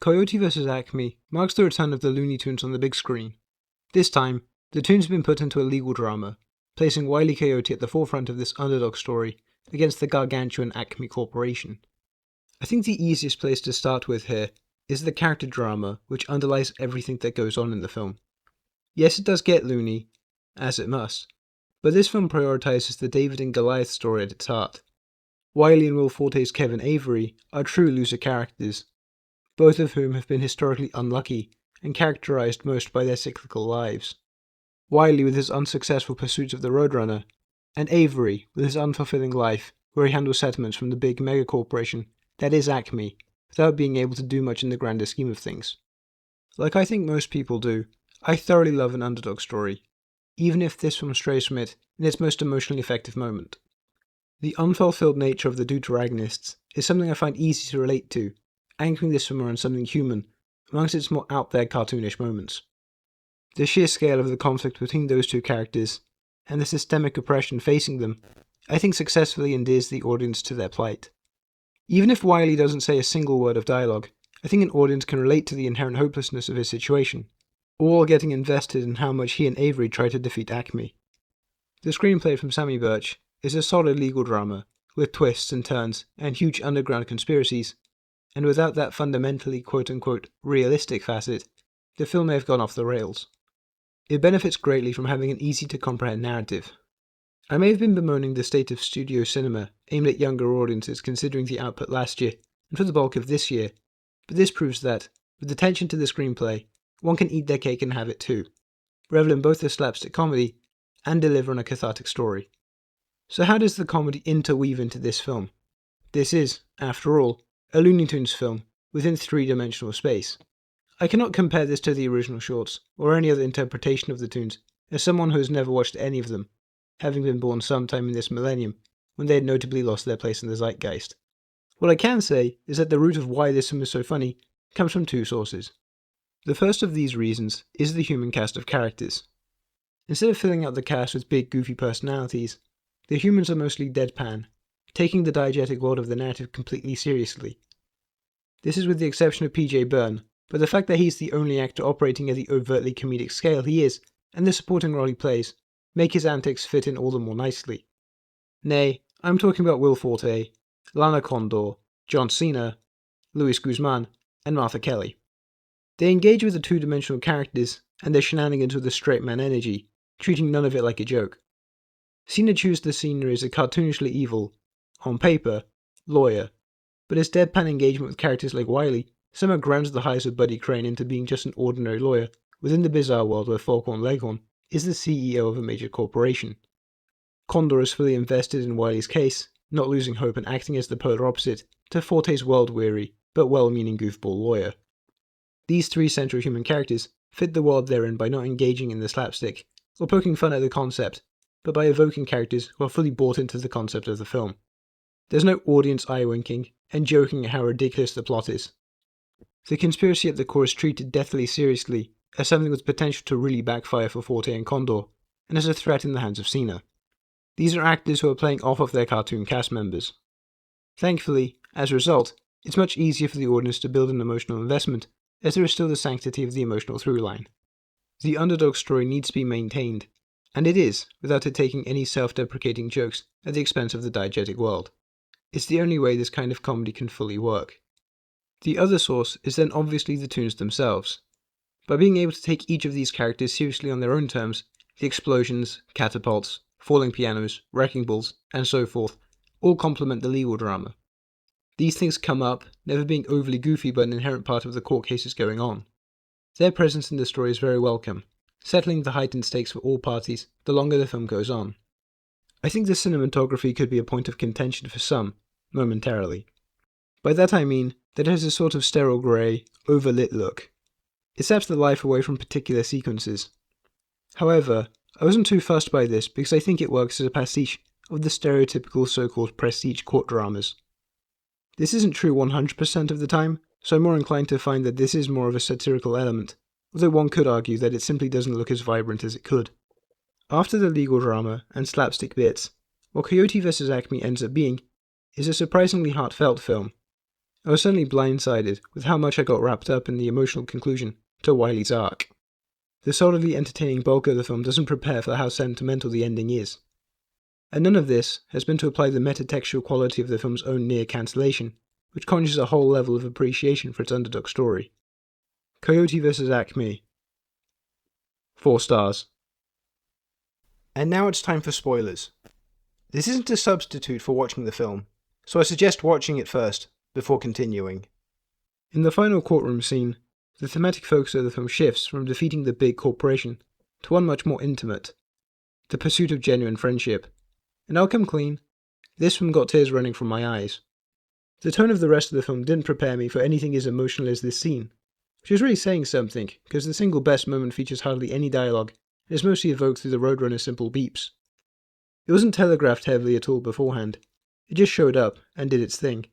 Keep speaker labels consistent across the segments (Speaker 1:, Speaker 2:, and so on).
Speaker 1: Coyote vs. Acme marks the return of the Looney Tunes on the big screen. This time, the Toons have been put into a legal drama, placing Wile E. Coyote at the forefront of this underdog story against the gargantuan Acme Corporation. I think the easiest place to start with here is the character drama which underlies everything that goes on in the film. Yes, it does get loony, as it must, but this film prioritizes the David and Goliath story at its heart. Wile and Will Forte's Kevin Avery are true loser characters, both of whom have been historically unlucky and characterized most by their cyclical lives. Wile with his unsuccessful pursuits of the Roadrunner, and Avery with his unfulfilling life where he handles settlements from the big megacorporation that is Acme without being able to do much in the grander scheme of things. Like I think most people do, I thoroughly love an underdog story, even if this film strays from it in its most emotionally effective moment. The unfulfilled nature of the deuteragonists is something I find easy to relate to, anchoring this film around something human amongst its more out there cartoonish moments. The sheer scale of the conflict between those two characters, and the systemic oppression facing them, I think successfully endears the audience to their plight. Even if Wile doesn't say a single word of dialogue, I think an audience can relate to the inherent hopelessness of his situation, all while getting invested in how much he and Avery try to defeat Acme. The screenplay from Sammy Birch is a solid legal drama, with twists and turns and huge underground conspiracies, and without that fundamentally quote-unquote realistic facet, the film may have gone off the rails. It benefits greatly from having an easy-to-comprehend narrative. I may have been bemoaning the state of studio cinema aimed at younger audiences considering the output last year and for the bulk of this year, but this proves that, with attention to the screenplay, one can eat their cake and have it too, revel in both the slapstick comedy and deliver on a cathartic story. So how does the comedy interweave into this film? This is, after all, a Looney Tunes film within three-dimensional space. I cannot compare this to the original shorts, or any other interpretation of the Toons, as someone who has never watched any of them, having been born sometime in this millennium, when they had notably lost their place in the zeitgeist. What I can say is that the root of why this film is so funny comes from two sources. The first of these reasons is the human cast of characters. Instead of filling out the cast with big goofy personalities, the humans are mostly deadpan, taking the diegetic world of the narrative completely seriously. This is with the exception of PJ Byrne, but the fact that he's the only actor operating at the overtly comedic scale he is, and the supporting role he plays, make his antics fit in all the more nicely. Nay, I'm talking about Will Forte, Lana Condor, John Cena, Luis Guzman, and Martha Kelly. They engage with the two-dimensional characters and their shenanigans with a straight man energy, treating none of it like a joke. Cena chews the scenery as a cartoonishly evil, on paper, lawyer, but his deadpan engagement with characters like Wile somehow grounds the highs of Buddy Crane into being just an ordinary lawyer within the bizarre world where Foghorn Leghorn is the CEO of a major corporation. Condor is fully invested in Wile's case, not losing hope and acting as the polar opposite to Forte's world-weary but well-meaning goofball lawyer. These three central human characters fit the world they're in by not engaging in the slapstick or poking fun at the concept, but by evoking characters who are fully bought into the concept of the film. There's no audience eye-winking and joking at how ridiculous the plot is. The conspiracy at the core is treated deathly seriously as something with potential to really backfire for Forte and Condor, and as a threat in the hands of Cena. These are actors who are playing off of their cartoon cast members. Thankfully, as a result, it's much easier for the audience to build an emotional investment, as there is still the sanctity of the emotional through line. The underdog story needs to be maintained, and it is, without it taking any self-deprecating jokes at the expense of the diegetic world. It's the only way this kind of comedy can fully work. The other source is then obviously the Toons themselves. By being able to take each of these characters seriously on their own terms, the explosions, catapults, falling pianos, wrecking balls, and so forth all complement the legal drama. These things come up, never being overly goofy but an inherent part of the court cases going on. Their presence in the story is very welcome, settling the heightened stakes for all parties the longer the film goes on. I think the cinematography could be a point of contention for some, momentarily. By that I mean that it has a sort of sterile grey, overlit look. It saps the life away from particular sequences. However, I wasn't too fussed by this because I think it works as a pastiche of the stereotypical so-called prestige court dramas. This isn't true 100% of the time, so I'm more inclined to find that this is more of a satirical element, although one could argue that it simply doesn't look as vibrant as it could. After the legal drama and slapstick bits, what Coyote vs. Acme ends up being is a surprisingly heartfelt film. I was suddenly blindsided with how much I got wrapped up in the emotional conclusion to Wiley's arc. The solidly entertaining bulk of the film doesn't prepare for how sentimental the ending is. And none of this has been to apply the metatextual quality of the film's own near cancellation, which conjures a whole level of appreciation for its underdog story. Coyote vs. Acme. 4 stars. And now it's time for spoilers. This isn't a substitute for watching the film, so I suggest watching it first, before continuing. In the final courtroom scene, the thematic focus of the film shifts from defeating the big corporation to one much more intimate, the pursuit of genuine friendship. And I'll come clean, this film got tears running from my eyes. The tone of the rest of the film didn't prepare me for anything as emotional as this scene, which is really saying something, because the single best moment features hardly any dialogue, and is mostly evoked through the Roadrunner's simple beeps. It wasn't telegraphed heavily at all beforehand, it just showed up and did its thing.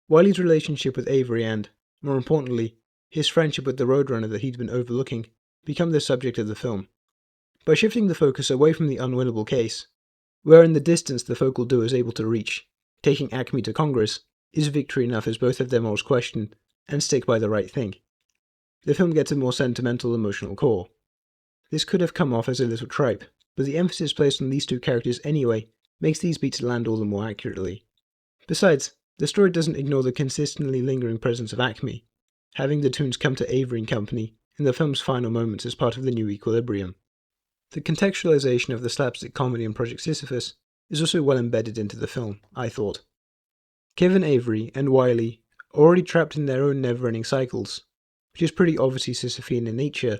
Speaker 1: Wiley's relationship with Avery and, more importantly, his friendship with the Roadrunner that he'd been overlooking, become the subject of the film. By shifting the focus away from the unwinnable case, where in the distance the focal duo is able to reach, taking Acme to Congress is victory enough as both of their morals question and stick by the right thing. The film gets a more sentimental emotional core. This could have come off as a little tripe, but the emphasis placed on these two characters anyway makes these beats land all the more accurately. Besides, the story doesn't ignore the consistently lingering presence of Acme, having the Toons come to Avery and company in the film's final moments as part of the new equilibrium. The contextualization of the slapstick comedy in Project Sisyphus is also well embedded into the film, I thought. Kevin Avery and Wiley are already trapped in their own never-ending cycles, which is pretty obviously Sisyphean in nature,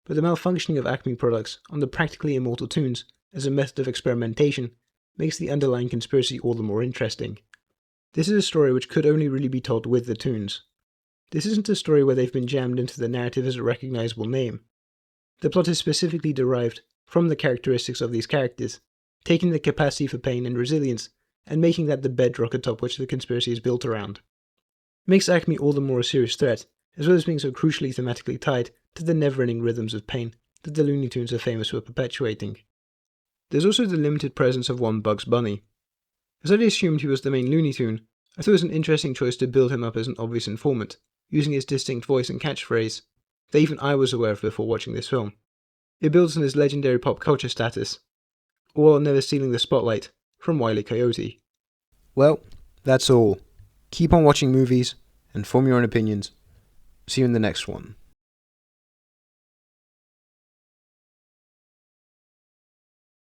Speaker 1: but the malfunctioning of Acme products on the practically immortal Toons as a method of experimentation makes the underlying conspiracy all the more interesting. This is a story which could only really be told with the Toons. This isn't a story where they've been jammed into the narrative as a recognizable name. The plot is specifically derived from the characteristics of these characters, taking the capacity for pain and resilience, and making that the bedrock atop which the conspiracy is built around. It makes Acme all the more a serious threat, as well as being so crucially thematically tied to the never-ending rhythms of pain that the Looney Tunes are famous for perpetuating. There's also the limited presence of one Bugs Bunny. As I'd assumed he was the main Looney Tune, I thought it was an interesting choice to build him up as an obvious informant, using his distinct voice and catchphrase, that even I was aware of before watching this film. It builds on his legendary pop culture status, all while never stealing the spotlight from Wile E. Coyote. Well, that's all. Keep on watching movies, and form your own opinions. See you in the next one.